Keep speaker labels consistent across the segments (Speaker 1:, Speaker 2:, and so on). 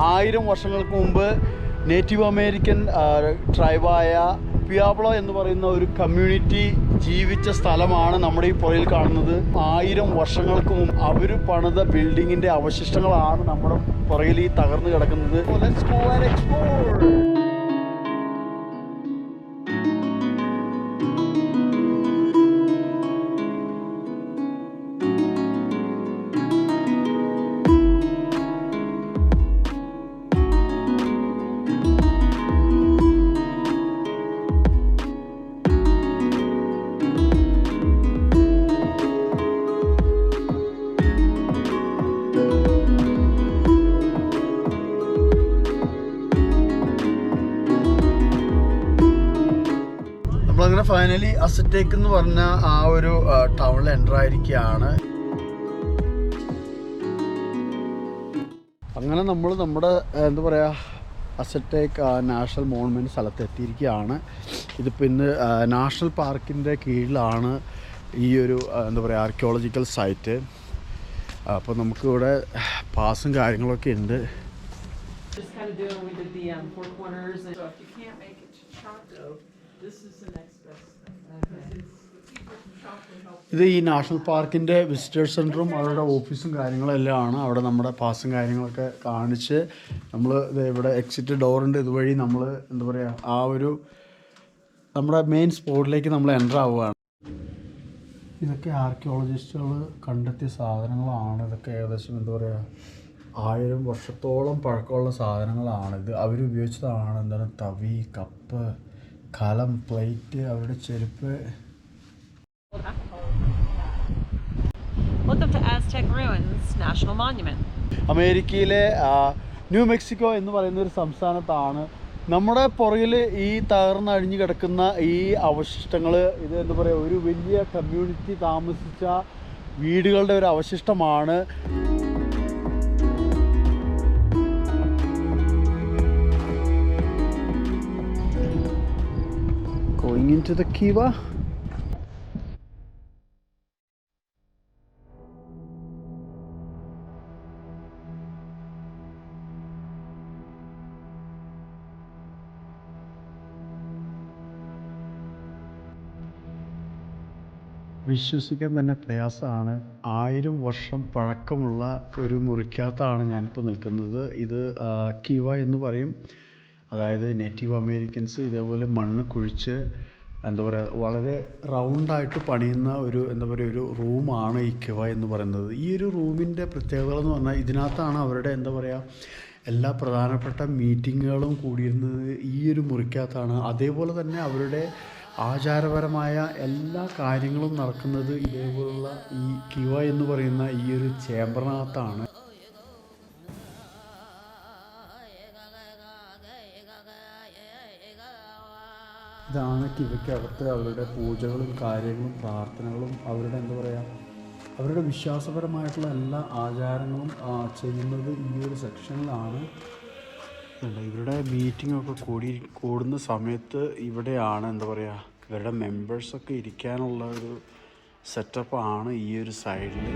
Speaker 1: 1000 വർഷങ്ങൾക്ക് മുമ്പ് native American ട്രൈബായ പിയാബ്ലോ എന്ന് പറയുന്ന ഒരു കമ്മ്യൂണിറ്റി ജീവിച്ച സ്ഥലമാണ് നമ്മുടെ ഈ പുറയിൽ കാണുന്നത്. 1000 വർഷങ്ങൾക്ക് മുമ്പ് അവർ പണിത ബിൽഡിങ്ങിൻ്റെ അവശിഷ്ടങ്ങളാണ് നമ്മുടെ പുറയിൽ ഈ തകർന്നു കിടക്കുന്നത്. Let's go and explore. നമ്മളങ്ങനെ ഫൈനലി അസറ്റേക്ക് എന്ന് പറഞ്ഞ ആ ഒരു ടൗണിൽ എൻ്റർ ആയിരിക്കുകയാണ്. അങ്ങനെ നമ്മൾ നമ്മുടെ എന്താ പറയുക അസറ്റേക്ക് നാഷണൽ മോണുമെൻ്റ് സ്ഥലത്ത് എത്തിയിരിക്കുകയാണ്. ഇതിപ്പോൾ ഇന്ന് നാഷണൽ പാർക്കിൻ്റെ കീഴിലാണ് ഈ ഒരു എന്താ പറയുക ആർക്കിയോളജിക്കൽ സൈറ്റ്. അപ്പോൾ നമുക്കിവിടെ പാസും കാര്യങ്ങളൊക്കെ ഉണ്ട്. ഇത് ഈ നാഷണൽ പാർക്കിൻ്റെ വിസിറ്റേഴ്സ് സെൻറ്ററും അവരുടെ ഓഫീസും കാര്യങ്ങളെല്ലാം ആണ്. അവിടെ നമ്മുടെ പാസും കാര്യങ്ങളൊക്കെ കാണിച്ച് നമ്മൾ ഇവിടെ എക്സിറ്റ് ഡോറുണ്ട്. ഇതുവഴി നമ്മൾ എന്താ പറയുക ആ ഒരു നമ്മുടെ മെയിൻ സ്പോട്ടിലേക്ക് നമ്മൾ എൻ്റർ ആവുകയാണ്. ഇതൊക്കെ ആർക്കിയോളജിസ്റ്റുകൾ കണ്ടെത്തിയ സാധനങ്ങളാണ്. ഇതൊക്കെ ഏകദേശം എന്താ പറയുക 1000 വർഷത്തോളം പഴക്കമുള്ള സാധനങ്ങളാണ്. ഇത് അവരുപയോഗിച്ചതാണ്. എന്താണ് തവി, കപ്പ്, കലം, പ്ലേറ്റ്, അവരുടെ ചെരുപ്പ്. അമേരിക്കയിലെ ന്യൂ മെക്സിക്കോ എന്ന് പറയുന്ന ഒരു സംസ്ഥാനത്താണ് നമ്മുടെ പുറകിൽ ഈ തകർന്നഴിഞ്ഞു കിടക്കുന്ന ഈ അവശിഷ്ടങ്ങൾ. ഇത് എന്താ പറയുക ഒരു വലിയ കമ്മ്യൂണിറ്റി താമസിച്ച വീടുകളുടെ ഒരു അവശിഷ്ടമാണ്. Going into the kiva. വിശ്വസിക്കാൻ തന്നെ പ്രയാസമാണ്. 1000 വർഷം പഴക്കമുള്ള ഒരു മുറിക്കകത്താണ് ഞാനിപ്പോൾ നിൽക്കുന്നത്. ഇത് കിവ എന്ന് പറയും. അതായത് നേറ്റീവ് അമേരിക്കൻസ് ഇതേപോലെ മണ്ണ് കുഴിച്ച് എന്താ പറയുക വളരെ റൗണ്ടായിട്ട് പണിയുന്ന ഒരു എന്താ പറയുക ഒരു റൂമാണ് ഈ കിവ എന്ന് പറയുന്നത്. ഈ ഒരു റൂമിൻ്റെ പ്രത്യേകത എന്ന് പറഞ്ഞാൽ ഇതിനകത്താണ് അവരുടെ എന്താ പറയുക എല്ലാ പ്രധാനപ്പെട്ട മീറ്റിങ്ങുകളും കൂടിയിരുന്നത് ഈ ഒരു മുറിക്കകത്താണ്. അതേപോലെ തന്നെ അവരുടെ ആചാരപരമായ എല്ലാ കാര്യങ്ങളും നടക്കുന്നത് ഇതേപോലുള്ള ഈ കിവ എന്ന് പറയുന്ന ഈ ഒരു ചേംബറിനകത്താണ്. ഇതാണ് കിവയ്ക്കകത്ത് അവരുടെ പൂജകളും കാര്യങ്ങളും പ്രാർത്ഥനകളും അവരുടെ എന്താ പറയുക അവരുടെ വിശ്വാസപരമായിട്ടുള്ള എല്ലാ ആചാരങ്ങളും ചെയ്യുന്നത് ഈ ഒരു സെക്ഷനിലാണ്. ഇവരുടെ മീറ്റിങ്ങൊക്കെ കൂടുന്ന സമയത്ത് ഇവിടെയാണ് എന്താ പറയുക ഇവരുടെ മെമ്പേഴ്സൊക്കെ ഇരിക്കാനുള്ള ഒരു സെറ്റപ്പാണ് ഈ ഒരു സൈഡിൽ.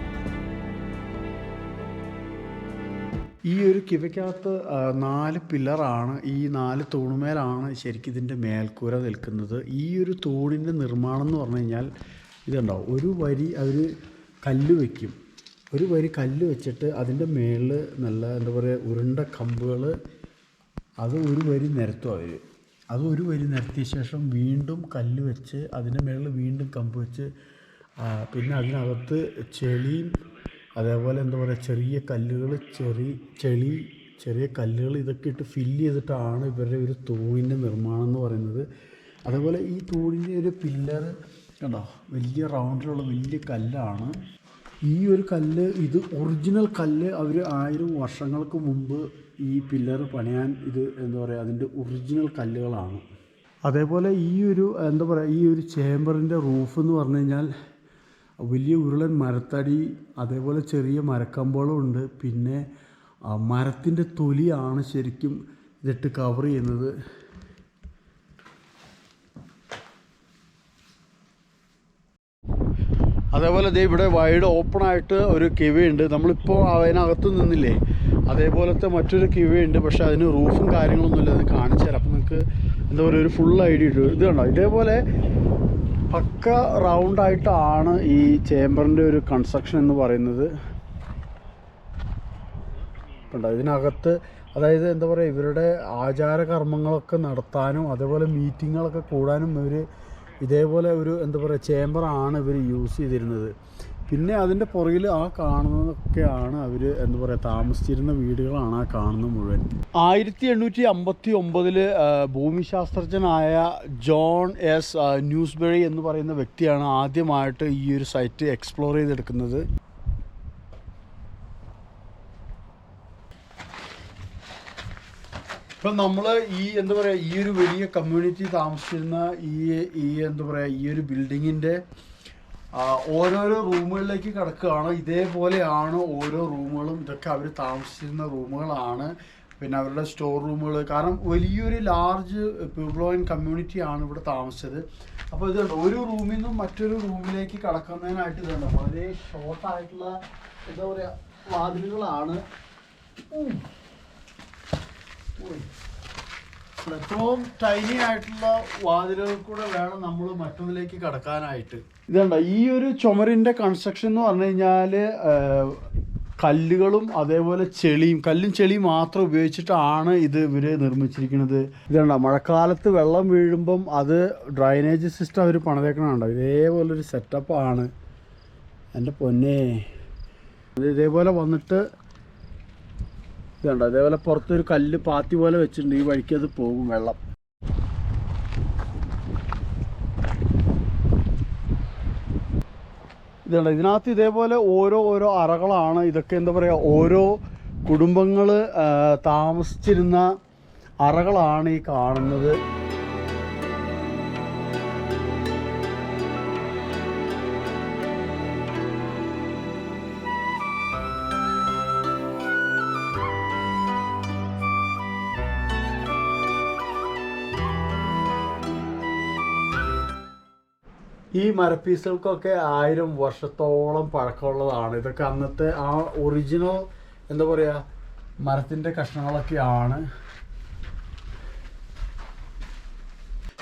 Speaker 1: ഈ ഒരു കിവയ്ക്കകത്ത് 4 പില്ലറാണ്. ഈ 4 തൂണുമേലാണ് ശരിക്കും ഇതിൻ്റെ മേൽക്കൂര നിൽക്കുന്നത്. ഈ ഒരു തൂണിൻ്റെ നിർമ്മാണം എന്ന് പറഞ്ഞു കഴിഞ്ഞാൽ ഇതുണ്ടാവും. ഒരു വരി അവർ കല്ല് വയ്ക്കും. ഒരു വരി കല്ല് വെച്ചിട്ട് അതിൻ്റെ മേളിൽ നല്ല എന്താ പറയുക ഉരുണ്ട കമ്പുകൾ അത് ഒരു വരി നിരത്തും അവർ. അത് ഒരു വരി നിരത്തിയ ശേഷം വീണ്ടും കല്ല് വെച്ച് അതിൻ്റെ മേളിൽ വീണ്ടും കമ്പ് വെച്ച് പിന്നെ അതിനകത്ത് ചെളിയും അതേപോലെ എന്താ പറയുക ചെറിയ കല്ലുകൾ ചെറിയ കല്ലുകൾ ഇതൊക്കെ ഇട്ട് ഫില്ല് ചെയ്തിട്ടാണ് ഇവരുടെ ഒരു തൂണിൻ്റെ നിർമ്മാണം എന്ന് പറയുന്നത്. അതേപോലെ ഈ തൂണിൻ്റെ ഒരു പില്ലർ കണ്ടോ വലിയ റൗണ്ടിലുള്ള വലിയ കല്ലാണ്. ഈ ഒരു കല്ല് ഇത് ഒറിജിനൽ കല്ല് അവർ 1000 വർഷങ്ങൾക്ക് മുമ്പ് ഈ പില്ലർ പണിയാൻ ഇത് എന്താ പറയുക അതിൻ്റെ ഒറിജിനൽ കല്ലുകളാണ്. അതേപോലെ ഈ ഒരു എന്താ പറയുക ഈ ഒരു ചേംബറിൻ്റെ റൂഫ് എന്ന് പറഞ്ഞു കഴിഞ്ഞാൽ വലിയ ഉരുളൻ മരത്തടി അതേപോലെ ചെറിയ മരക്കമ്പുകളും ഉണ്ട്. പിന്നെ മരത്തിൻ്റെ തൊലിയാണ് ശരിക്കും ഇതിട്ട് കവർ ചെയ്യുന്നത്. അതേപോലെ ദേ ഇവിടെ വൈഡ് ഓപ്പണായിട്ട് ഒരു കിവയുണ്ട്. നമ്മളിപ്പോൾ അതിനകത്ത് നിന്നില്ലേ അതേപോലത്തെ മറ്റൊരു കിവയുണ്ട്, പക്ഷെ അതിന് റൂഫും കാര്യങ്ങളൊന്നുമില്ല. അത് കാണിച്ചു തരാം. അപ്പം നിങ്ങൾക്ക് എന്താ പറയുക, ഒരു ഫുൾ ഐഡിയ ഇട്ടു. ഇത് കണ്ടോ, ഇതേപോലെ പക്ക റൗണ്ടായിട്ടാണ് ഈ ചേംബറിൻ്റെ ഒരു കൺസ്ട്രക്ഷൻ എന്ന് പറയുന്നത്. കണ്ടോ, ഇതിനകത്ത് അതായത് എന്താ പറയുക, ഇവരുടെ ആചാരകർമ്മങ്ങളൊക്കെ നടത്താനും അതേപോലെ മീറ്റിങ്ങുകളൊക്കെ കൂടാനും ഇവർ ഇതേപോലെ ഒരു എന്താ പറയുക ചേംബറാണ് ഇവർ യൂസ് ചെയ്തിരുന്നത്. പിന്നെ അതിൻ്റെ പുറകിൽ ആ കാണുന്നതൊക്കെയാണ് അവർ എന്താ പറയുക താമസിച്ചിരുന്ന വീടുകളാണ് ആ കാണുന്നത് മുഴുവൻ. 1859 ഭൂമിശാസ്ത്രജ്ഞനായ ജോൺ എസ് ന്യൂസ്ബെറി എന്ന് പറയുന്ന വ്യക്തിയാണ് ആദ്യമായിട്ട് ഈ ഒരു സൈറ്റ് എക്സ്പ്ലോർ ചെയ്തെടുക്കുന്നത്. ഇപ്പം നമ്മൾ ഈ എന്താ പറയുക ഈ ഒരു വലിയ കമ്മ്യൂണിറ്റി താമസിച്ചിരുന്ന ഈ എന്താ പറയുക ഈ ഒരു ബിൽഡിങ്ങിൻ്റെ ഓരോരോ റൂമുകളിലേക്ക് കിടക്കുകയാണ്. ഇതേപോലെയാണ് ഓരോ റൂമുകളും. ഇതൊക്കെ അവർ താമസിച്ചിരുന്ന റൂമുകളാണ്. പിന്നെ അവരുടെ സ്റ്റോർ റൂമുകൾ. കാരണം വലിയൊരു ലാർജ് പീപ്പിളോയിൻ കമ്മ്യൂണിറ്റിയാണ് ഇവിടെ താമസിച്ചത്. അപ്പോൾ ഇത് ഒരു റൂമിൽ നിന്നും മറ്റൊരു റൂമിലേക്ക് കടക്കുന്നതിനായിട്ട് ഇതുണ്ട് വളരെ ഷോർട്ടായിട്ടുള്ള എന്താ പറയുക വാതിലുകളാണ്. എത്രയും ടൈനി ആയിട്ടുള്ള വാതിലുകൾ കൂടെ വേണം നമ്മൾ മറ്റൊന്നിലേക്ക് കടക്കാനായിട്ട്. ഇതുണ്ട് ഈ ഒരു ചുമരിൻ്റെ കൺസ്ട്രക്ഷൻ എന്ന് പറഞ്ഞു കഴിഞ്ഞാൽ കല്ലുകളും അതേപോലെ ചെളിയും, കല്ലും ചെളിയും മാത്രം ഉപയോഗിച്ചിട്ടാണ് ഇവർ നിർമ്മിച്ചിരിക്കുന്നത്. ഇതുണ്ടോ മഴക്കാലത്ത് വെള്ളം വീഴുമ്പം അത് ഡ്രൈനേജ് സിസ്റ്റം അവർ പണിതേക്കണുണ്ടോ. ഇതേപോലൊരു സെറ്റപ്പാണ്. എൻ്റെ പൊന്നേ, ഇതേപോലെ വന്നിട്ട് ഇതുണ്ടോ അതേപോലെ പുറത്തൊരു കല്ല് പാത്തി പോലെ വെച്ചിട്ടുണ്ട്. ഈ വഴിക്ക് അത് പോകും വെള്ളം. ഇതുണ്ട് ഇതിനകത്ത് ഇതേപോലെ ഓരോ അറകളാണ്. ഇതൊക്കെ എന്താ പറയുക ഓരോ കുടുംബങ്ങൾ താമസിച്ചിരുന്ന അറകളാണ് ഈ കാണുന്നത്. ഈ മരപ്പീസുകൾക്കൊക്കെ 1000 വർഷത്തോളം പഴക്കമുള്ളതാണ്. ഇതൊക്കെ അന്നത്തെ ആ ഒറിജിനൽ എന്താ പറയുക മരത്തിൻ്റെ കഷ്ണങ്ങളൊക്കെയാണ്.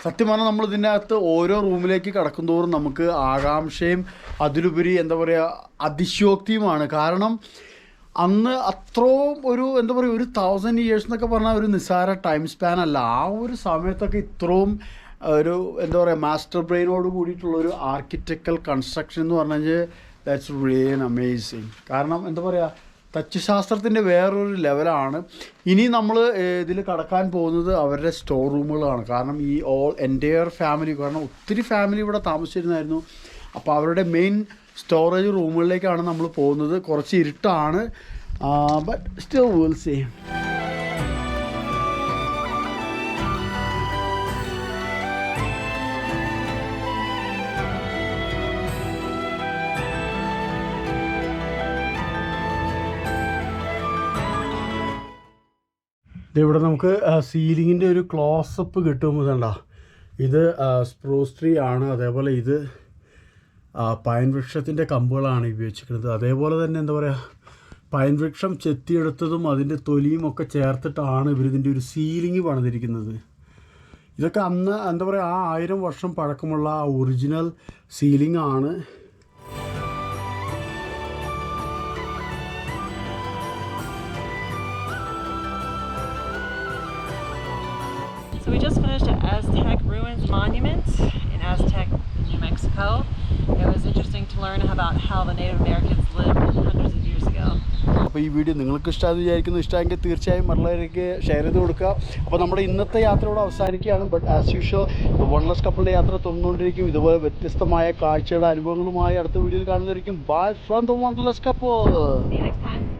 Speaker 1: സത്യം പറഞ്ഞാൽ നമ്മൾ ഇതിൻ്റെ അകത്ത് ഓരോ റൂമിലേക്ക് കടക്കുന്തോറും നമുക്ക് ആകാംക്ഷയും അതിലുപരി എന്താ പറയുക അതിശയോക്തിയുമാണ്. കാരണം അന്ന് അത്രയും ഒരു എന്താ പറയുക ഒരു 1000 years എന്നൊക്കെ പറഞ്ഞാൽ ഒരു നിസ്സാര ടൈം സ്പാൻ അല്ല. ആ ഒരു സമയത്തൊക്കെ ഇത്രയും ഒരു എന്താ പറയുക മാസ്റ്റർ ബ്രെയിനോട് കൂടിയിട്ടുള്ളൊരു ആർക്കിടെക്ചറൽ കൺസ്ട്രക്ഷൻ എന്ന് പറഞ്ഞു കഴിഞ്ഞാൽ ദാറ്റ്സ് റിയലി അമേസിങ്. കാരണം എന്താ പറയുക തച്ചുശാസ്ത്രത്തിൻ്റെ വേറൊരു ലെവലാണ്. ഇനി നമ്മൾ ഇതിൽ കടക്കാൻ പോകുന്നത് അവരുടെ സ്റ്റോർ റൂമുകളാണ്. കാരണം ഈ എൻ്റയർ ഫാമിലി, കാരണം ഒത്തിരി ഫാമിലി ഇവിടെ താമസിച്ചിരുന്നായിരുന്നു. അപ്പോൾ അവരുടെ മെയിൻ സ്റ്റോറേജ് റൂമുകളിലേക്കാണ് നമ്മൾ പോകുന്നത്. കുറച്ച് ഇരുട്ടാണ്, ബട്ട് സ്റ്റിൽ വിൽ സീ. ഇവിടെ നമുക്ക് സീലിങ്ങിൻ്റെ ഒരു ക്ലോസപ്പ് കിട്ടും. ഇതുണ്ടോ ഇത് സ്പ്രൂസ് ട്രീ ആണ്. അതേപോലെ ഇത് പൈൻ വൃക്ഷത്തിൻ്റെ കമ്പുകളാണ് ഉപയോഗിച്ചിരിക്കുന്നത്. അതേപോലെ തന്നെ എന്താ പറയുക പൈൻ വൃക്ഷം ചെത്തിയെടുത്തതും അതിൻ്റെ തൊലിയും ഒക്കെ ചേർത്തിട്ടാണ് ഇവരിതിൻ്റെ ഒരു സീലിംഗ് പണിതിരിക്കുന്നത്. ഇതൊക്കെ അന്ന് എന്താ പറയുക ആ 1000 വർഷം പഴക്കമുള്ള ആ ഒറിജിനൽ സീലിംഗ് ആണ്.
Speaker 2: So we just finished an Aztec ruins monument in Aztec, New Mexico. It was interesting to learn about how the Native Americans lived hundreds of years ago.
Speaker 1: അപ്പോൾ ഈ വീഡിയോ നിങ്ങൾക്ക് ഇഷ്ടമാണെന്ന് വിചാരിക്കുന്നു. ഇഷ്ടമെങ്കിൽ തീർച്ചയായും മറ്റുള്ളവർക്ക് ഷെയർ ചെയ്ത് കൊടുക്കുക. അപ്പോൾ നമ്മുടെ ഇന്നത്തെ യാത്ര ഇവിടെ അവസാനിക്കുകയാണ്. ബട്ട് ആസ് യൂഷ്വൽ വൺലെസ് കപ്പിളിൻ്റെ യാത്ര തുറന്നുകൊണ്ടിരിക്കും. ഇതുപോലെ വ്യത്യസ്തമായ കാഴ്ചയുടെ അനുഭവങ്ങളുമായി അടുത്ത വീഡിയോയിൽ കാണുന്നതായിരിക്കും. Bye from the one less couple.
Speaker 2: See you next time.